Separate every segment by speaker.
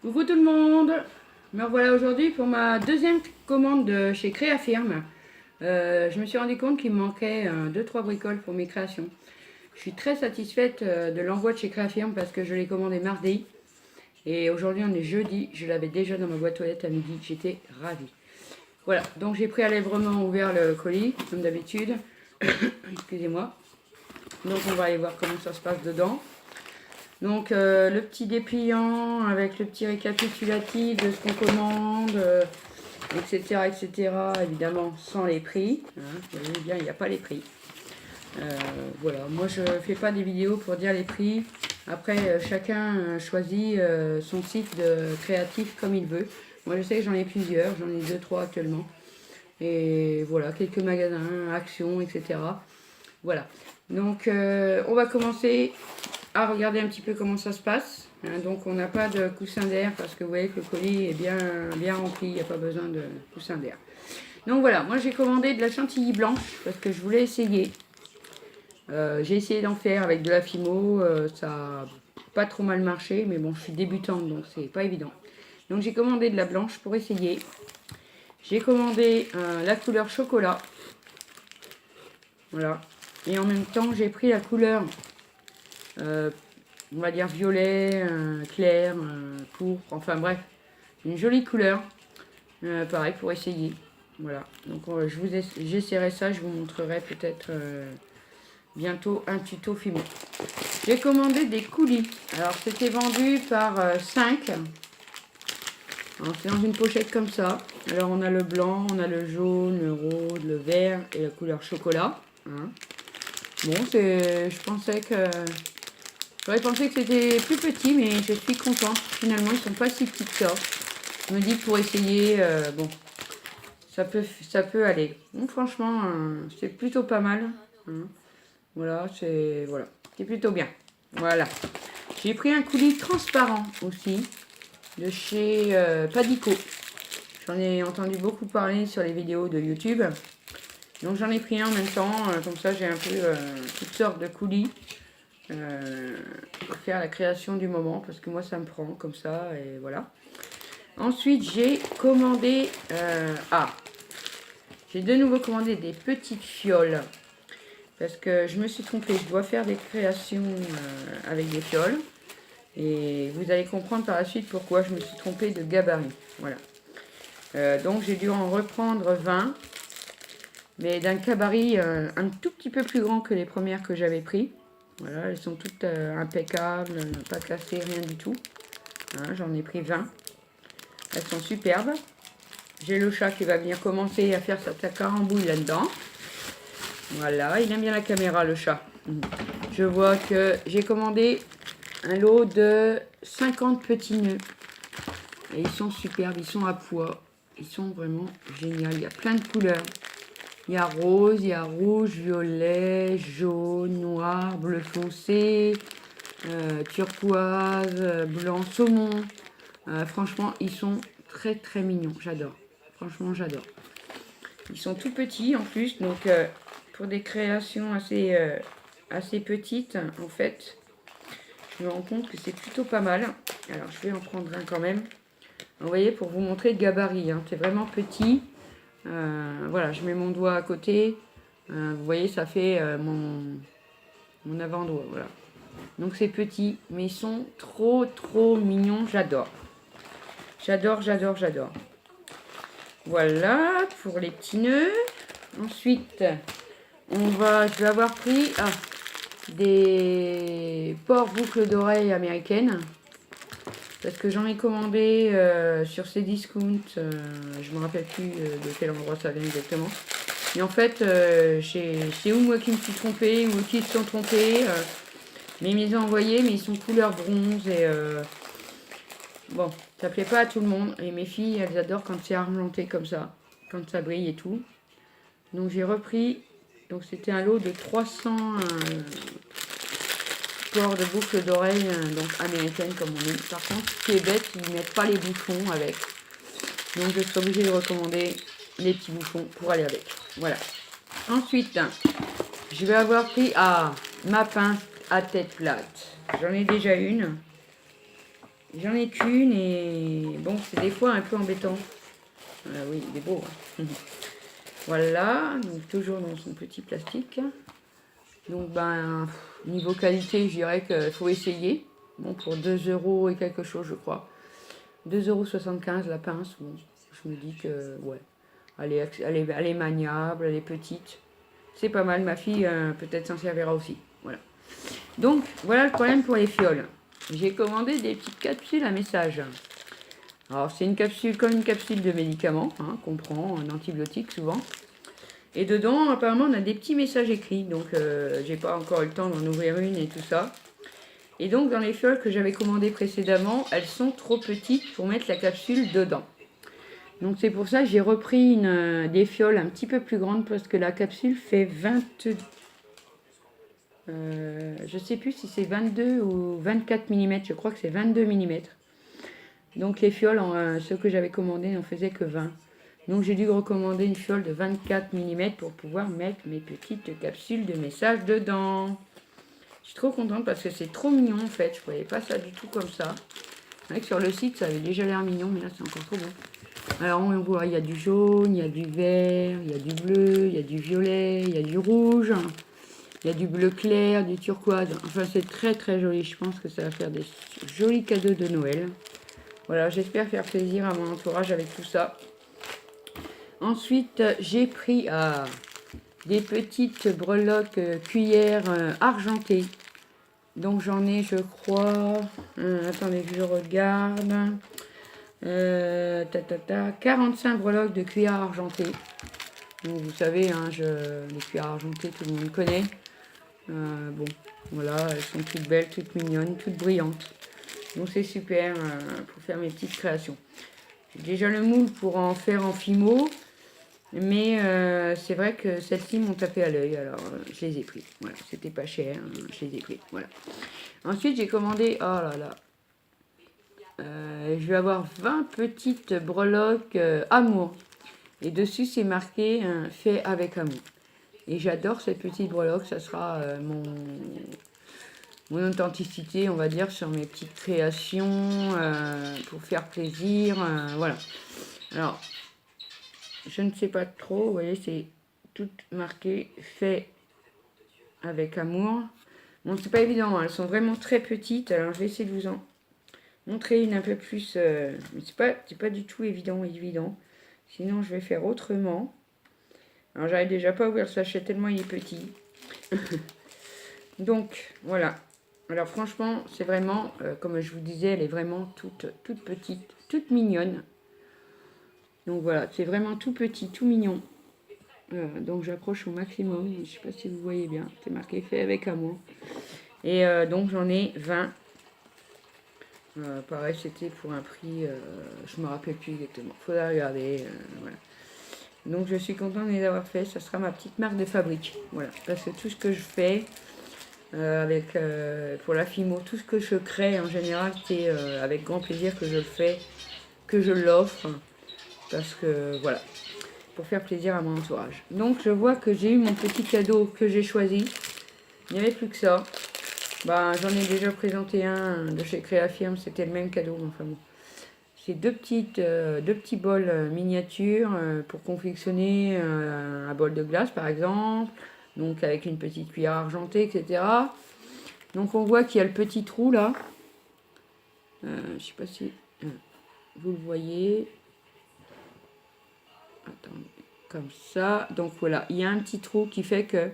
Speaker 1: Coucou tout le monde. Me revoilà aujourd'hui pour ma deuxième commande de chez Créafirm. Je me suis rendu compte qu'il me manquait 2-3 bricoles pour mes créations. Je suis très satisfaite de l'envoi de chez Créafirm parce que je l'ai commandé mardi. Et aujourd'hui on est jeudi, je l'avais déjà dans ma boîte aux lettres à midi, j'étais ravie. Voilà, donc j'ai préalègrement ouvert le colis, comme d'habitude. Excusez-moi. Donc on va aller voir comment ça se passe dedans. Donc le petit dépliant avec le petit récapitulatif de ce qu'on commande, etc., etc. Évidemment sans les prix. Hein, vous voyez bien, il n'y a pas les prix. Voilà, moi je fais pas des vidéos pour dire les prix. Après, chacun choisit son site de créatif comme il veut. Moi je sais que j'en ai plusieurs, j'en ai 2-3 actuellement. Et voilà, quelques magasins, actions, etc. Voilà. Donc on va commencer à regarder un petit peu comment ça se passe. Hein, donc on n'a pas de coussin d'air parce que vous voyez que le colis est bien rempli, il n'y a pas besoin de coussin d'air. Donc voilà, moi j'ai commandé de la chantilly blanche parce que je voulais essayer. J'ai essayé d'en faire avec de la Fimo, ça n'a pas trop mal marché, mais bon je suis débutante donc c'est pas évident. Donc j'ai commandé de la blanche pour essayer. J'ai commandé la couleur chocolat. Voilà. Et en même temps j'ai pris la couleur on va dire violet, clair, pourpre, enfin bref, une jolie couleur, pareil pour essayer. Voilà, donc j'essaierai ça, je vous montrerai peut-être bientôt un tuto Fimo. J'ai commandé des coulis, alors c'était vendu par 5. C'est dans une pochette comme ça. Alors on a le blanc, on a le jaune, le rose, le vert et la couleur chocolat. Hein. Bon, je pensais que... J'aurais pensé que c'était plus petit, mais je suis contente. Finalement, ils sont pas si petits que ça. Je me dis que pour essayer, bon, ça peut aller. Donc, franchement, c'est plutôt pas mal. Hein. Voilà, c'est plutôt bien. Voilà. J'ai pris un coulis transparent aussi, de chez Padico. J'en ai entendu beaucoup parler sur les vidéos de YouTube. Donc, j'en ai pris un en même temps. Comme ça, j'ai un peu toutes sortes de coulis. Pour faire la création du moment parce que moi ça me prend comme ça et voilà. Ensuite j'ai commandé j'ai de nouveau commandé des petites fioles parce que je me suis trompée, je dois faire des créations avec des fioles et vous allez comprendre par la suite pourquoi je me suis trompée de gabarit. Voilà. Donc j'ai dû en reprendre 20 mais d'un gabarit un tout petit peu plus grand que les premières que j'avais pris. Voilà, elles sont toutes impeccables, pas cassées, rien du tout. Hein, j'en ai pris 20. Elles sont superbes. J'ai le chat qui va venir commencer à faire sa carambouille là-dedans. Voilà, il aime bien la caméra, le chat. Je vois que j'ai commandé un lot de 50 petits nœuds. Et ils sont superbes, ils sont à poids. Ils sont vraiment géniaux. Il y a plein de couleurs. Il y a rose, il y a rouge, violet, jaune, noir, bleu foncé, turquoise, blanc, saumon. Franchement, ils sont très très mignons. J'adore. Franchement, j'adore. Ils sont tout petits en plus. Donc, pour des créations assez petites, en fait, je me rends compte que c'est plutôt pas mal. Alors, je vais en prendre un quand même. Vous voyez, pour vous montrer le gabarit. Hein, c'est vraiment petit. Voilà, je mets mon doigt à côté. Vous voyez, ça fait mon avant-doigt. Voilà. Donc c'est petit, mais ils sont trop mignons. J'adore. J'adore. Voilà pour les petits nœuds. Ensuite, je vais avoir pris des porte-boucles d'oreilles américaines. Parce que j'en ai commandé sur ces discounts, je me rappelle plus de quel endroit ça vient exactement. Mais en fait, c'est où moi qui me suis trompée, ou qui se sont trompés. Mais ils me les ont envoyés, mais ils sont couleur bronze et bon, ça plaît pas à tout le monde. Et mes filles, elles adorent quand c'est argenté comme ça, quand ça brille et tout. Donc j'ai repris, donc c'était un lot de 300 de boucles d'oreilles donc américaines comme on dit. Par contre, ce qui est bête, ils mettent pas les bouchons avec. Donc je suis obligée de recommander les petits bouchons pour aller avec. Voilà. Ensuite, je vais avoir pris ma pince à tête plate. J'en ai déjà une. J'en ai qu'une et bon, c'est des fois un peu embêtant. Oui, il est beau. Hein. Voilà, donc toujours dans son petit plastique. Donc ben, niveau qualité, je dirais qu'il faut essayer. Bon, pour 2 euros et quelque chose, je crois. 2,75 € la pince. Bon, je me dis que, ouais, elle est maniable, elle est petite. C'est pas mal, ma fille peut-être s'en servira aussi. Voilà. Donc, voilà le problème pour les fioles. J'ai commandé des petites capsules à message. Alors, c'est une capsule comme une capsule de médicaments, hein, qu'on prend, un antibiotique souvent. Et dedans, apparemment, on a des petits messages écrits. Donc, j'ai pas encore eu le temps d'en ouvrir une et tout ça. Et donc, dans les fioles que j'avais commandées précédemment, elles sont trop petites pour mettre la capsule dedans. Donc, c'est pour ça que j'ai repris des fioles un petit peu plus grandes parce que la capsule fait 20... je sais plus si c'est 22 ou 24 mm. Je crois que c'est 22 mm. Donc, les fioles, ceux que j'avais commandés, n'en faisaient que 20. Donc, j'ai dû recommander une fiole de 24 mm pour pouvoir mettre mes petites capsules de messages dedans. Je suis trop contente parce que c'est trop mignon en fait. Je ne voyais pas ça du tout comme ça. C'est vrai que sur le site, ça avait déjà l'air mignon, mais là, c'est encore trop beau. Alors, on voit, il y a du jaune, il y a du vert, il y a du bleu, il y a du violet, il y a du rouge, il y a du bleu clair, du turquoise. Enfin, c'est très très joli. Je pense que ça va faire des jolis cadeaux de Noël. Voilà, j'espère faire plaisir à mon entourage avec tout ça. Ensuite, j'ai pris des petites breloques cuillères argentées. Donc, j'en ai, je crois... attendez que je regarde. 45 breloques de cuillères argentées. Donc, vous savez, hein, les cuillères argentées, tout le monde connaît. Bon, voilà, elles sont toutes belles, toutes mignonnes, toutes brillantes. Donc, c'est super pour faire mes petites créations. J'ai déjà le moule pour en faire en fimo. Mais c'est vrai que celles-ci m'ont tapé à l'œil, alors je les ai pris. Voilà, c'était pas cher, je les ai pris. Voilà. Ensuite, j'ai commandé, oh là là, je vais avoir 20 petites breloques amour. Et dessus, c'est marqué fait avec amour. Et j'adore cette petite breloque, ça sera mon authenticité, on va dire, sur mes petites créations pour faire plaisir. Voilà. Alors, je ne sais pas trop, vous voyez, c'est tout marqué, fait avec amour. Bon, c'est pas évident, hein, elles sont vraiment très petites, alors je vais essayer de vous en montrer une un peu plus, mais c'est pas du tout évident, sinon je vais faire autrement. Alors j'arrive déjà pas à ouvrir le sachet tellement il est petit. Donc, voilà. Alors franchement, c'est vraiment, comme je vous disais, elle est vraiment toute petite, toute mignonne. Donc voilà, c'est vraiment tout petit, tout mignon. Donc j'approche au maximum. Je ne sais pas si vous voyez bien. C'est marqué fait avec amour. Et donc j'en ai 20. Pareil, c'était pour un prix, je me rappelle plus exactement. Faudra regarder. Voilà. Donc je suis contente de les avoir fait. Ça sera ma petite marque de fabrique. Voilà. Parce que tout ce que je fais pour la Fimo, tout ce que je crée en général, c'est avec grand plaisir que je le fais, que je l'offre. Parce que voilà, pour faire plaisir à mon entourage. Donc je vois que j'ai eu mon petit cadeau que j'ai choisi. Il n'y avait plus que ça. Bah, j'en ai déjà présenté un de chez Créafirm, c'était le même cadeau. Enfin bon. C'est deux petits bols miniatures pour confectionner un bol de glace par exemple. Donc avec une petite cuillère argentée, etc. Donc on voit qu'il y a le petit trou là. Je ne sais pas si vous le voyez. Attendez, comme ça. Donc voilà, il y a un petit trou qui fait que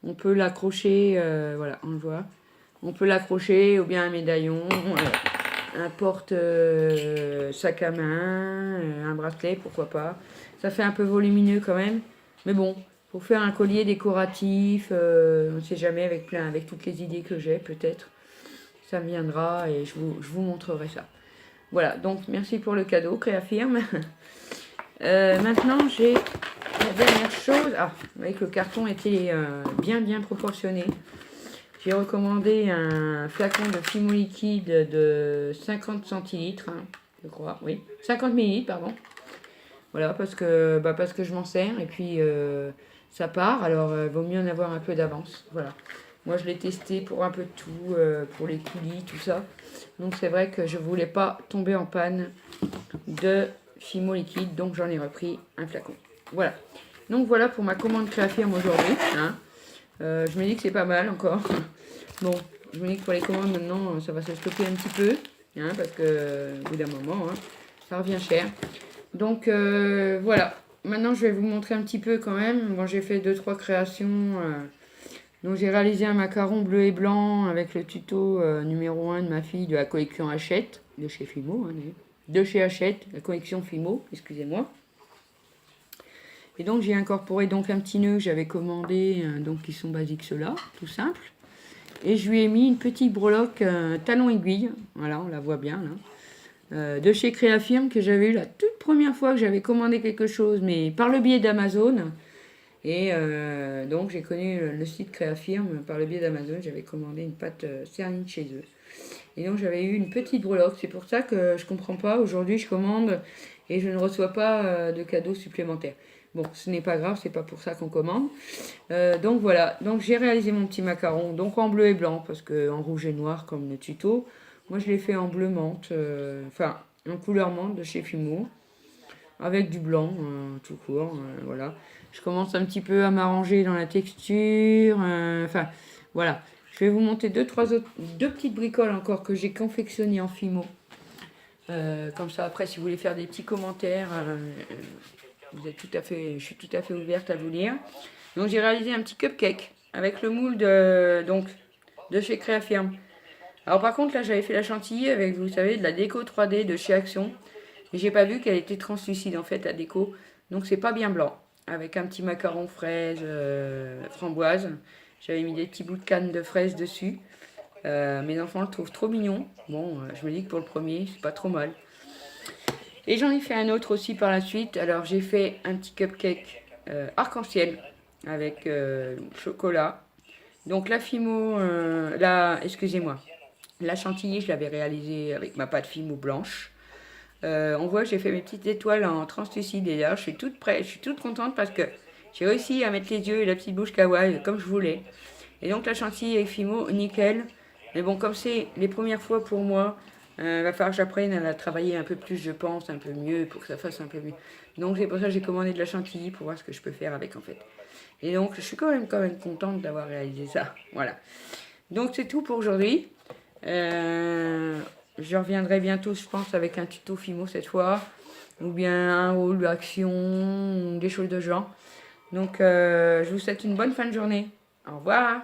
Speaker 1: on peut l'accrocher, voilà, on le voit. On peut l'accrocher ou bien un médaillon, un porte sac à main, un bracelet, pourquoi pas. Ça fait un peu volumineux quand même, mais bon, pour faire un collier décoratif, on ne sait jamais avec toutes les idées que j'ai, peut-être. Ça me viendra et je vous montrerai ça. Voilà, donc merci pour le cadeau, Créafirm. Maintenant, j'ai la dernière chose. Ah, vous voyez que le carton était bien proportionné. J'ai recommandé un flacon de Fimo liquide de 50 centilitres, hein, je crois, oui. 50 millilitres, pardon. Voilà, parce que je m'en sers et puis ça part, alors vaut mieux en avoir un peu d'avance. Voilà. Moi, je l'ai testé pour un peu de tout, pour les coulis, tout ça. Donc, c'est vrai que je voulais pas tomber en panne de Fimo liquide, donc j'en ai repris un flacon. Voilà. Donc, voilà pour ma commande Créafirm aujourd'hui. Hein. Je me dis que c'est pas mal encore. Bon, je me dis que pour les commandes, maintenant, ça va se stopper un petit peu. Hein, parce que, au bout d'un moment, hein, ça revient cher. Donc, voilà. Maintenant, je vais vous montrer un petit peu quand même. Bon, j'ai fait 2-3 créations. Donc j'ai réalisé un macaron bleu et blanc avec le tuto numéro 1 de ma fille de la collection Hachette, de chez Fimo, hein, de chez Hachette, la collection Fimo, excusez-moi. Et donc j'ai incorporé donc un petit nœud que j'avais commandé, donc qui sont basiques ceux-là, tout simple. Et je lui ai mis une petite breloque talon aiguille, voilà, on la voit bien là, de chez Créafirm que j'avais eu la toute première fois que j'avais commandé quelque chose, mais par le biais d'Amazon. Et donc j'ai connu le site Créafirm par le biais d'Amazon. J'avais commandé une pâte Céline chez eux. Et donc j'avais eu une petite breloque. C'est pour ça que je comprends pas. Aujourd'hui je commande et je ne reçois pas de cadeaux supplémentaires. Bon, ce n'est pas grave, c'est pas pour ça qu'on commande. Donc voilà. Donc j'ai réalisé mon petit macaron. Donc en bleu et blanc parce que en rouge et noir comme le tuto. Moi je l'ai fait en bleu menthe. Enfin en couleur menthe de chez Fimo. Avec du blanc, tout court, voilà. Je commence un petit peu à m'arranger dans la texture, enfin, voilà. Je vais vous monter deux petites bricoles encore que j'ai confectionnées en Fimo. Comme ça, après, si vous voulez faire des petits commentaires, vous êtes je suis tout à fait ouverte à vous lire. Donc, j'ai réalisé un petit cupcake avec le moule de chez Créafirm. Alors, par contre, là, j'avais fait la chantilly avec, vous savez, de la déco 3D de chez Action. Et j'ai pas vu qu'elle était translucide en fait, la déco. Donc c'est pas bien blanc. Avec un petit macaron fraise, framboise. J'avais mis des petits bouts de canne de fraise dessus. Mes enfants le trouvent trop mignon. Bon, je me dis que pour le premier, c'est pas trop mal. Et j'en ai fait un autre aussi par la suite. Alors j'ai fait un petit cupcake arc-en-ciel avec chocolat. Donc la Fimo, excusez-moi, la chantilly, je l'avais réalisée avec ma pâte Fimo blanche. On voit que j'ai fait mes petites étoiles en translucide et là je suis toute prête, je suis toute contente parce que j'ai réussi à mettre les yeux et la petite bouche kawaii comme je voulais. Et donc la chantilly avec Fimo, nickel. Mais bon, comme c'est les premières fois pour moi, il va falloir que j'apprenne à la travailler un peu plus, je pense, un peu mieux pour que ça fasse un peu mieux. Donc c'est pour ça que j'ai commandé de la chantilly pour voir ce que je peux faire avec en fait. Et donc je suis quand même contente d'avoir réalisé ça. Voilà. Donc c'est tout pour aujourd'hui. Je reviendrai bientôt, je pense, avec un tuto Fimo cette fois, ou bien un haul, action, des choses de genre. Donc, je vous souhaite une bonne fin de journée. Au revoir.